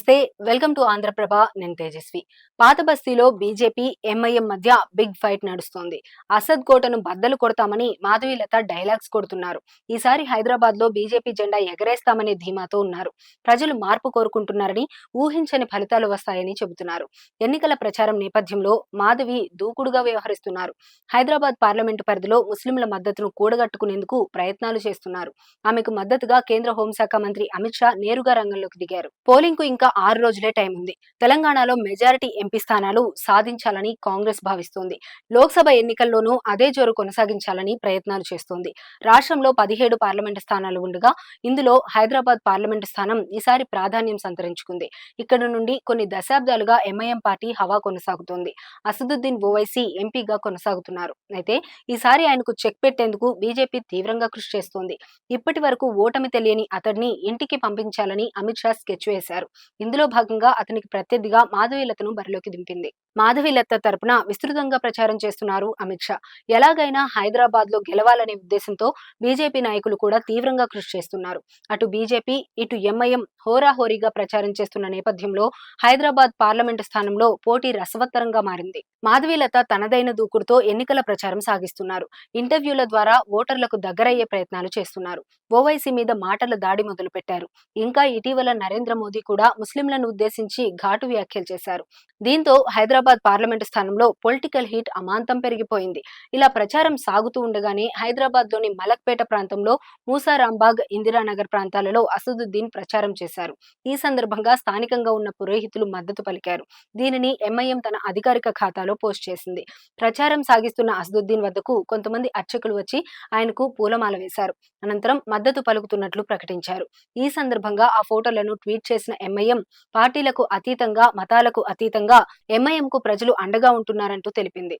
నమస్తే. Welcome to Andhra Prabha. నేను తేజస్వి. పాత బస్తీలో బీజేపీ ఎంఐఎం మధ్య బిగ్ ఫైట్ నడుస్తోంది. అసద్ కోటను బద్దలు కొడతామని మాధవీలత డైలాగ్స్ కొడుతున్నారు. ఈసారి హైదరాబాద్ లో బీజేపీ జెండా ఎగరేస్తామనే ధీమాతో ఉన్నారు. ప్రజలు మార్పు కోరుకుంటున్నారని, ఊహించని ఫలితాలు వస్తాయని చెబుతున్నారు. ఎన్నికల ప్రచారం నేపథ్యంలో మాధవి దూకుడుగా వ్యవహరిస్తున్నారు. హైదరాబాద్ పార్లమెంటు పరిధిలో ముస్లింల మద్దతును కూడగట్టుకునేందుకు ప్రయత్నాలు చేస్తున్నారు. ఆమెకు మద్దతుగా కేంద్ర హోంశాఖ మంత్రి అమిత్ షా నేరుగా రంగంలోకి దిగారు. పోలింగ్ కు ఇంకా 6 రోజులే టైం ఉంది. తెలంగాణలో మెజారిటీ ఎంపీ స్థానాలు సాధించాలని కాంగ్రెస్ భావిస్తోంది. లోక్సభ ఎన్నికల్లోనూ అదే జోరు కొనసాగించాలని ప్రయత్నాలు చేస్తోంది. రాష్ట్రంలో 17 పార్లమెంటు స్థానాలు ఉండగా ఇందులో హైదరాబాద్ పార్లమెంటు స్థానం ఈసారి ప్రాధాన్యం సంతరించుకుంది. ఇక్కడ నుండి కొన్ని దశాబ్దాలుగా ఎంఐఎం పార్టీ హవా కొనసాగుతోంది. అసదుద్దీన్ ఓవైసీ ఎంపీగా కొనసాగుతున్నారు. అయితే ఈసారి ఆయనకు చెక్ పెట్టేందుకు బీజేపీ తీవ్రంగా కృషి చేస్తోంది. ఇప్పటి వరకు ఓటమి తెలియని అతడిని ఇంటికి పంపించాలని అమిత్ షా స్కెచ్ వేశారు. ఇందులో భాగంగా అతనికి ప్రత్యర్థిగా మాధవీలతను బరిలోకి దింపింది. మాధవీలత తరపున విస్తృతంగా ప్రచారం చేస్తున్నారు అమిత్ షా. ఎలాగైనా హైదరాబాద్ లో గెలవాలనే ఉద్దేశంతో బీజేపీ నాయకులు కూడా తీవ్రంగా కృషి చేస్తున్నారు. అటు బీజేపీ, ఇటు ఎంఐఎం హోరాహోరీగా ప్రచారం చేస్తున్న నేపథ్యంలో హైదరాబాద్ పార్లమెంటు స్థానంలో పోటీ రసవత్తరంగా మారింది. మాధవీలత తనదైన దూకుడుతో ఎన్నికల ప్రచారం సాగిస్తున్నారు. ఇంటర్వ్యూల ద్వారా ఓటర్లకు దగ్గరయ్యే ప్రయత్నాలు చేస్తున్నారు. ఓవైసీ మీద మాటల దాడి మొదలుపెట్టారు. ఇంకా ఇటీవల నరేంద్ర మోదీ కూడా ముస్లింలను ఉద్దేశించి ఘాటు వ్యాఖ్యలు చేశారు. దీంతో హైదరాబాద్ పార్లమెంటు స్థానంలో పొలిటికల్ హీట్ అమాంతం పెరిగిపోయింది. ఇలా ప్రచారం సాగుతూ ఉండగానే హైదరాబాద్ లోని మలక్పేట ప్రాంతంలో మూసారాంబాగ్, ఇందిరానగర్ ప్రాంతాలలో అసదుద్దీన్ ప్రచారం చేశారు. ఈ సందర్భంగా స్థానికంగా ఉన్న పురోహితులు మద్దతు పలికారు. దీనిని ఎంఐఎం తన అధికారిక ఖాతాలో పోస్ట్ చేసింది. ప్రచారం సాగిస్తున్న అసదుద్దీన్ వద్దకు కొంతమంది అర్చకులు వచ్చి ఆయనకు పూలమాల వేశారు. అనంతరం మద్దతు పలుకుతున్నట్లు ప్రకటించారు. ఈ సందర్భంగా ఆ ఫోటోలను ట్వీట్ చేసిన ఎంఐఎం, పార్టీలకు అతీతంగా, మతాలకు అతీతంగా ఎంఐఎం కు ప్రజలు అండగా ఉంటున్నారంటూ తెలిపింది.